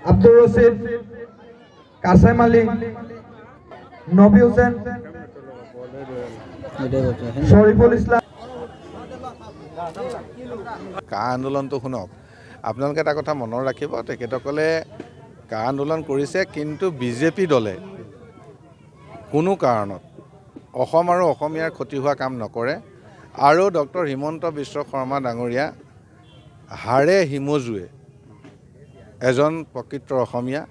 আব্দুৰ ৰশিদ, কাসেম আলী, নবী হোসেন, শৰীফুল ইসলাম। কা আন্দোলনটো শুনক, আপোনালোকে এটা কথা মনত ৰাখিব, তেখেতসকলে কা আন্দোলন কৰিছে, কিন্তু বিজেপি দলে কোনো কাৰণত অসম আৰু অসমীয়াৰ ক্ষতি হোৱা কাম নকৰে। আৰু ডক্টৰ হিমন্ত বিশ্ব শৰ্মা ডাঙৰীয়া হাড়ে হিমজুৱে এজন প্ৰকৃত অসমীয়া,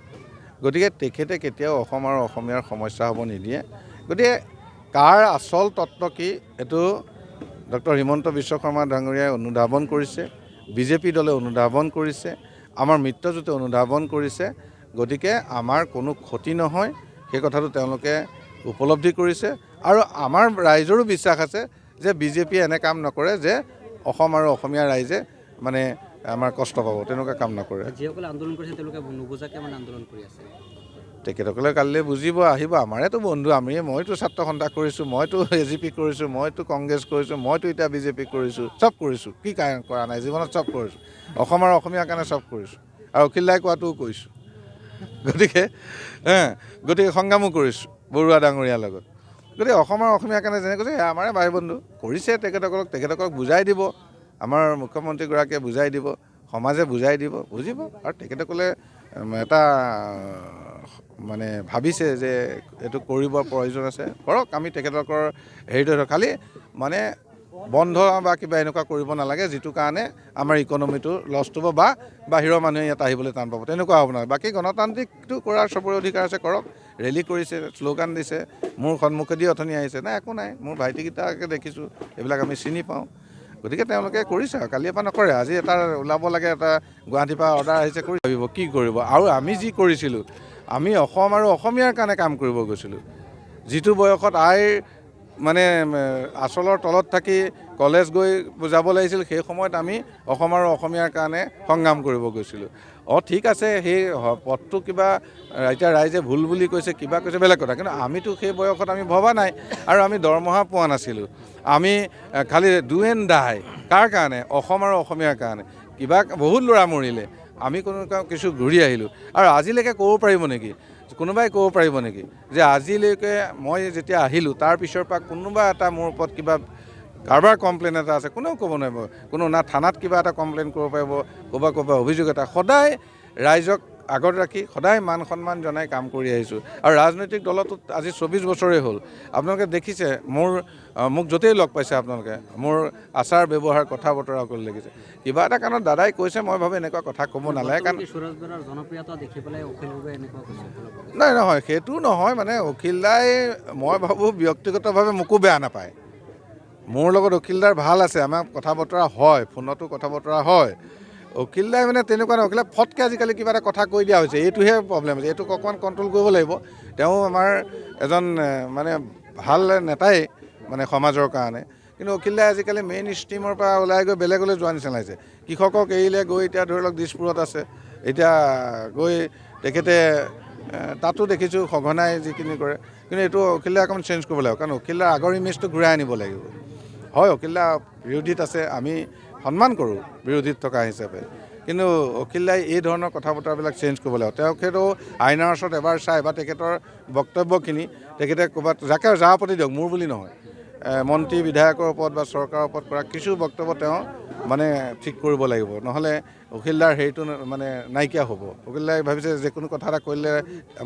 গতিকে তেখেতে কেতিয়াও অসম আৰু অসমীয়াৰ সমস্যা হ'ব নিদিয়ে। গতিকে কাৰ আচল তত্ত্ব কি এইটো ডক্টৰ হিমন্ত বিশ্ব শৰ্মা ডাঙৰীয়াই অনুধাৱন কৰিছে, বিজেপি দলে অনুধাৱন কৰিছে, আমাৰ মিত্ৰজোঁটে অনুধাৱন কৰিছে। গতিকে আমাৰ কোনো ক্ষতি নহয়, সেই কথাটো তেওঁলোকে উপলব্ধি কৰিছে। আৰু আমাৰ ৰাইজৰো বিশ্বাস আছে যে বিজেপিয়ে এনে কাম নকৰে যে অসম আৰু অসমীয়া ৰাইজে মানে আমাৰ কষ্ট পাব, তেনেকুৱা কাম নকৰে। যিসকলে আন্দোলন কৰিছে তেওঁলোকে নুবুজাকে মানে আন্দোলন কৰি আছে। তেখেতসকলে কালিলৈ বুজিব, আহিব। আমাৰেতো বন্ধু, মইতো ছাত্ৰ সন্থাস কৰিছোঁ, মইতো AGP কৰিছোঁ, মইতো কংগ্ৰেছ কৰিছোঁ, মইতো এতিয়া বিজেপি কৰিছোঁ, চব কৰিছোঁ। কি কৰা নাই জীৱনত? চব কৰিছোঁ। অসম আৰু অসমীয়াৰ কাৰণে চব কৰিছোঁ, আৰু অখিল দাই কোৱাটোও কৰিছোঁ। গতিকে সংগ্ৰামো কৰিছোঁ বৰুৱা ডাঙৰীয়াৰ লগত। গতিকে অসম আৰু অসমীয়াৰ কাৰণে যেনে কৈছে আমাৰে ভাই বন্ধু কৰিছে। তেখেতসকলক বুজাই দিব, আমাৰ মুখ্যমন্ত্ৰীগৰাকীয়ে বুজাই দিব, সমাজে বুজাই দিব, বুজিব। আৰু তেখেতসকলে এটা মানে ভাবিছে যে এইটো কৰিবৰ প্ৰয়োজন আছে, কৰক। আমি তেখেতলোকৰ হেৰিটো খালি মানে বন্ধ বা কিবা এনেকুৱা কৰিব নালাগে যিটো কাৰণে আমাৰ ইকনমিটো লষ্ট হ'ব বা বাহিৰৰ মানুহে ইয়াত আহিবলৈ টান পাব, তেনেকুৱা হ'ব নালাগে। বাকী গণতান্ত্ৰিকটো কৰাৰ চবৰে অধিকাৰ আছে, কৰক। ৰেলী কৰিছে, শ্লোগান দিছে, মোৰ সন্মুখেদি অথনি আহিছে, নাই একো নাই, মোৰ ভাইটিকেইটাকে দেখিছোঁ, এইবিলাক আমি চিনি পাওঁ। গতিকে তেওঁলোকে কৰিছে, আৰু কালিৰ পৰা নকৰে। আজি এটা ওলাব লাগে, এটা গুৱাহাটীৰ পৰা অৰ্ডাৰ আহিছে, কৰি ভাবিব কি কৰিব। আৰু আমি যি কৰিছিলোঁ, আমি অসম আৰু অসমীয়াৰ কাৰণে কাম কৰিব গৈছিলোঁ। যিটো বয়সত আইৰ মানে আচলৰ তলত থাকি কলেজ গৈ যাব লাগিছিল, সেই সময়ত আমি অসম আৰু অসমীয়াৰ কাৰণে সংগ্ৰাম কৰিব গৈছিলোঁ। ঠিক আছে, সেই পথটো কিবা এতিয়া ৰাইজে ভুল বুলি কৈছে, কিবা কৈছে, বেলেগ কথা। কিন্তু আমিতো সেই বয়সত আমি ভবা নাই, আৰু আমি দৰমহা পোৱা নাছিলোঁ। আমি খালি ডু এণ্ড ডাই কাৰ কাৰণে? অসম আৰু অসমীয়াৰ কাৰণে। কিবা বহুত ল'ৰা মৰিলে, আমি কোনো কিছু ঘূৰি আহিলোঁ। আৰু আজিলৈকে ক'ব পাৰিব নেকি, কোনোবাই ক'ব পাৰিব নেকি যে আজিলৈকে মই যেতিয়া আহিলোঁ তাৰ পিছৰ পৰা কোনোবা এটা মোৰ ওপৰত কিবা কাৰোবাৰ কমপ্লেইন এটা আছে? কোনেও ক'ব নোৱাৰিব। কোনো না থানাত কিবা এটা কমপ্লেইন কৰিব পাৰিব, ক'ৰবাৰ অভিযোগ এটা। সদায় ৰাইজক আগত ৰাখি, সদায় মান সন্মান জনাই কাম কৰি আহিছোঁ। আৰু ৰাজনৈতিক দলতো আজি 24 বছৰেই হ'ল। আপোনালোকে দেখিছে, মোক য'তেই লগ পাইছে আপোনালোকে, মোৰ আচাৰ ব্যৱহাৰ, কথা বতৰা সকলো দেখিছে। কিবা এটা কাৰণত দাদাই কৈছে, মই ভাবোঁ এনেকুৱা কথা ক'ব নালাগে। কাৰণ জনপ্ৰিয়তা দেখি পেলাই অখিল গগৈয়ে এনেকুৱা কৈছে। নহয়, সেইটো নহয়। মানে অখিল দাই, মই ভাবোঁ ব্যক্তিগতভাৱে মোকো বেয়া নাপায়। মোৰ লগত অখিল দাৰ ভাল আছে, আমাৰ কথা বতৰা হয়, ফোনতো কথা বতৰা হয়। অখিল দাই মানে তেনেকুৱা নহয়। অখিল দাই ফটকৈ আজিকালি কিবা এটা কথা কৈ দিয়া হৈছে, এইটোহে প্ৰব্লেম হৈছে। এইটোক অকণমান কণ্ট্ৰল কৰিব লাগিব। তেওঁ আমাৰ এজন মানে ভাল নেতাই মানে সমাজৰ কাৰণে। কিন্তু অখিল দাই আজিকালি মেইন ষ্ট্ৰীমৰ পৰা ওলাই গৈ বেলেগলৈ যোৱা নিচিনা লাগিছে। কৃষকক এৰিলে, গৈ এতিয়া ধৰি লওক দিছপুৰত আছে। এতিয়া গৈ তেখেতে তাতো দেখিছোঁ সঘনাই যিখিনি কৰে। কিন্তু এইটো অখিল দাই অকণমান চেঞ্জ কৰিব লাগিব, কাৰণ অখিল দাৰ আগৰ ইমেজটো ঘূৰাই আনিব লাগিব। হয়, অখিল দা বিৰোধীত আছে, আমি সন্মান কৰোঁ বিৰোধীত থকা হিচাপে। কিন্তু অখিল দাই এই ধৰণৰ কথা বতৰাবিলাক চেঞ্জ কৰিব লাগিব। তেখেতেও আইনাৰ ওচৰত এবাৰ চাই, বা তেখেতৰ বক্তব্যখিনি তেখেতে ক'ৰবাত যাৰ প্ৰতি দিয়ক, মোৰ বুলি নহয়, মন্ত্ৰী বিধায়কৰ ওপৰত বা চৰকাৰৰ ওপৰত কৰা কিছু বক্তব্য তেওঁ মানে ঠিক কৰিব লাগিব। নহ'লে অখিল দাৰ হেৰিটো মানে নাইকিয়া হ'ব। অখিল দাই ভাবিছে যে কোনো কথা এটা কৰিলে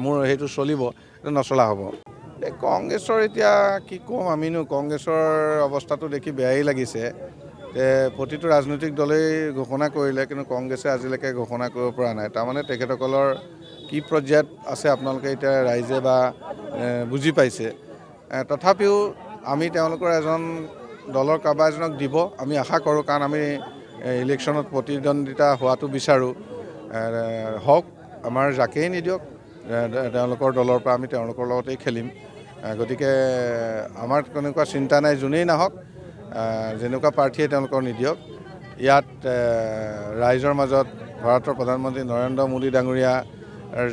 মোৰ হেৰিটো চলিব, সেইটো নচলা হ'ব। কংগ্ৰেছৰ এতিয়া কি ক'ম, আমিনো কংগ্ৰেছৰ অৱস্থাটো দেখি বেয়াই লাগিছে। প্ৰতিটো ৰাজনৈতিক দলেই ঘোষণা কৰিলে, কিন্তু কংগ্ৰেছে আজিলৈকে ঘোষণা কৰিব পৰা নাই। তাৰমানে তেখেতসকলৰ কি পৰ্যায়ত আছে আপোনালোকে এতিয়া ৰাইজে বা বুজি পাইছে। তথাপিও আমি তেওঁলোকৰ এজন দলৰ কাৰোবাৰ এজনক দিব আমি আশা কৰোঁ, কাৰণ আমি ইলেকশ্যনত প্ৰতিদ্বন্দ্বিতা হোৱাটো বিচাৰোঁ। হওক, আমাৰ যাকেই নিদিয়ক, তেওঁলোকৰ দলৰ পৰা আমি তেওঁলোকৰ লগতেই খেলিম। গতিকে আমাৰ তেনেকুৱা চিন্তা নাই, যোনেই নাহক, যেনেকুৱা প্ৰাৰ্থীয়ে তেওঁলোকৰ নিদিয়ক। ইয়াত ৰাইজৰ মাজত ভাৰতৰ প্ৰধানমন্ত্ৰী নৰেন্দ্ৰ মোদী ডাঙৰীয়াৰ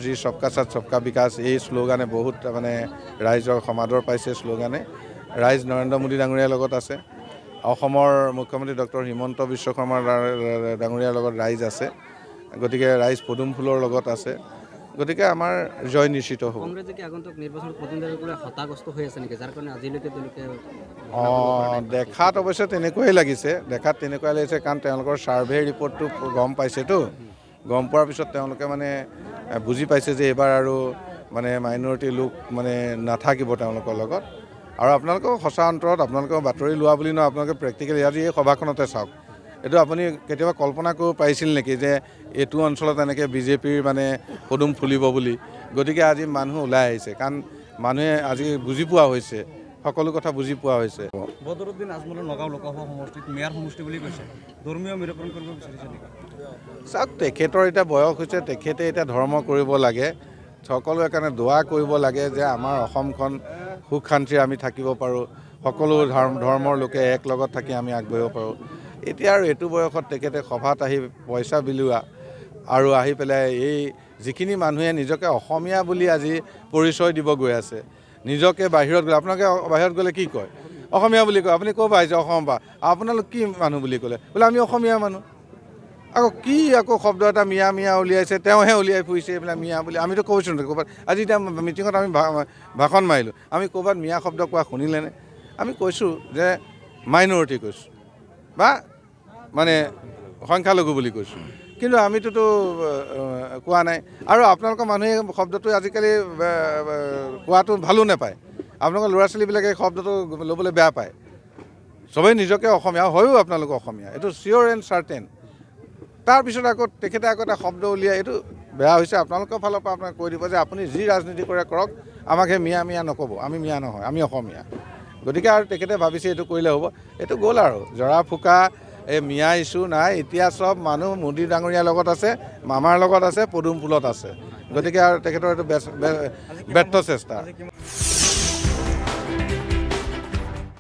যি সবকা সাথ সবকা বিকাশ, এই শ্লোগানে বহুত মানে ৰাইজৰ সমাদৰ পাইছে। শ্লোগানে ৰাইজ নৰেন্দ্ৰ মোদী ডাঙৰীয়াৰ লগত আছে। অসমৰ মুখ্যমন্ত্ৰী ডক্টৰ হিমন্ত বিশ্ব শৰ্মা ডাঙৰীয়াৰ লগত ৰাইজ আছে। গতিকে ৰাইজ পদুম ফুলৰ লগত আছে, গতিকে আমাৰ জয় নিশ্চিত হ'ব। কংগ্ৰেছে কি আগন্তুক নিৰ্বাচনত প্ৰতিদ্বন্দ্বিতা কৰিবলৈ হতাগ্ৰস্ত হৈ আছে নেকি, যাৰ কাৰণে আজিলৈকে তেওঁলোকে দেখাত অৱশ্যে তেনেকুৱাই লাগিছে, কাৰণ তেওঁলোকৰ ছাৰ্ভে ৰিপৰ্টটো গম পাইছেতো, গম পোৱাৰ পিছত তেওঁলোকে মানে বুজি পাইছে যে এইবাৰ আৰু মানে মাইনৰিটি লোক মানে নাথাকিব তেওঁলোকৰ লগত। আৰু আপোনালোকেও সঁচা অন্তৰত আপোনালোকেও বাতৰি লোৱা বুলি নহয়, আপোনালোকে প্ৰেক্টিকেলি আজি এই সভাখনতে চাওক, এইটো আপুনি কেতিয়াবা কল্পনা কৰিব পাৰিছিল নেকি যে এইটো অঞ্চলত এনেকৈ বিজেপিৰ মানে পদুম ফুলিব বুলি? গতিকে আজি মানুহ ওলাই আহিছে, কাৰণ মানুহে আজি বুজি পোৱা হৈছে, সকলো কথা বুজি পোৱা হৈছে। বদৰুদ্দিন আজমলৰ নগাঁও লোকসভা সমষ্টিত মেয়ৰ সমষ্টি বুলি কৈছে, ধৰ্মীয় মেৰুকৰণ কৰিব বিচাৰিছে নেকি? চাওক, তেখেতৰ এতিয়া বয়স হৈছে, তেখেতে এতিয়া ধৰ্ম কৰিব লাগে, সকলোৱে কাৰণে দোৱা কৰিব লাগে যে আমাৰ অসমখন সুখ শান্তিৰে আমি থাকিব পাৰোঁ, সকলো ধৰ্মৰ লোকে এক লগত থাকি আমি আগবাঢ়িব পাৰোঁ। এতিয়া আৰু এইটো বয়সত তেখেতে সভাত আহি পইচা বিলোৱা আৰু আহি পেলাই এই যিখিনি মানুহে নিজকে অসমীয়া বুলি আজি পৰিচয় দিব গৈ আছে, নিজকে বাহিৰত গ'লে, আপোনালোকে বাহিৰত গ'লে কি কয়? অসমীয়া বুলি কয়। আপুনি ক'ৰ পৰা আহিছে? অসমৰ পৰা। আপোনালোক কি মানুহ বুলি ক'লে? বোলে আমি অসমীয়া মানুহ। আকৌ শব্দ এটা মিয়া মিয়া উলিয়াইছে, তেওঁহে উলিয়াই ফুৰিছে এইবিলাক মিয়া বুলি। আমিতো কৈছোঁ ক'ৰবাত, আজি এতিয়া মিটিঙত আমি ভাষণ মাৰিলোঁ, আমি ক'ৰবাত মিয়া শব্দ কোৱা শুনিলেনে? আমি কৈছোঁ যে মাইনৰিটি কৈছোঁ বা মানে সংখ্যালঘু বুলি কৈছোঁ, কিন্তু আমিতোতো কোৱা নাই। আৰু আপোনালোকৰ মানুহে শব্দটো আজিকালি কোৱাটো ভালো নাপায়, আপোনালোকৰ ল'ৰা ছোৱালীবিলাকে শব্দটো ল'বলৈ বেয়া পায়। চবেই নিজকে অসমীয়া, হয়ো আপোনালোক অসমীয়া, এইটো চিয়'ৰ এণ্ড চাৰ্টেন। তাৰপিছত আকৌ তেখেতে আকৌ এটা শব্দ উলিয়াই, এইটো বেয়া হৈছে। আপোনালোকৰ ফালৰ পৰা আপোনাক কৈ দিব যে আপুনি যি ৰাজনীতি কৰে কৰক, আমাক সেই মিয়া মিয়া নক'ব, আমি মিয়া নহয়, আমি অসমীয়া। গতিকে আৰু তেখেতে ভাবিছে এইটো কৰিলে হ'ব, এইটো গ'ল আৰু জৰা ফুকা এই মিয়া ইছ্যু নাই। এতিয়া চব মানুহ মোদী ডাঙৰীয়াৰ লগত আছে, মামাৰ লগত আছে, পদুম ফুলত আছে। গতিকে আৰু তেখেতৰ এইটো ব্যৰ্থ চেষ্টা।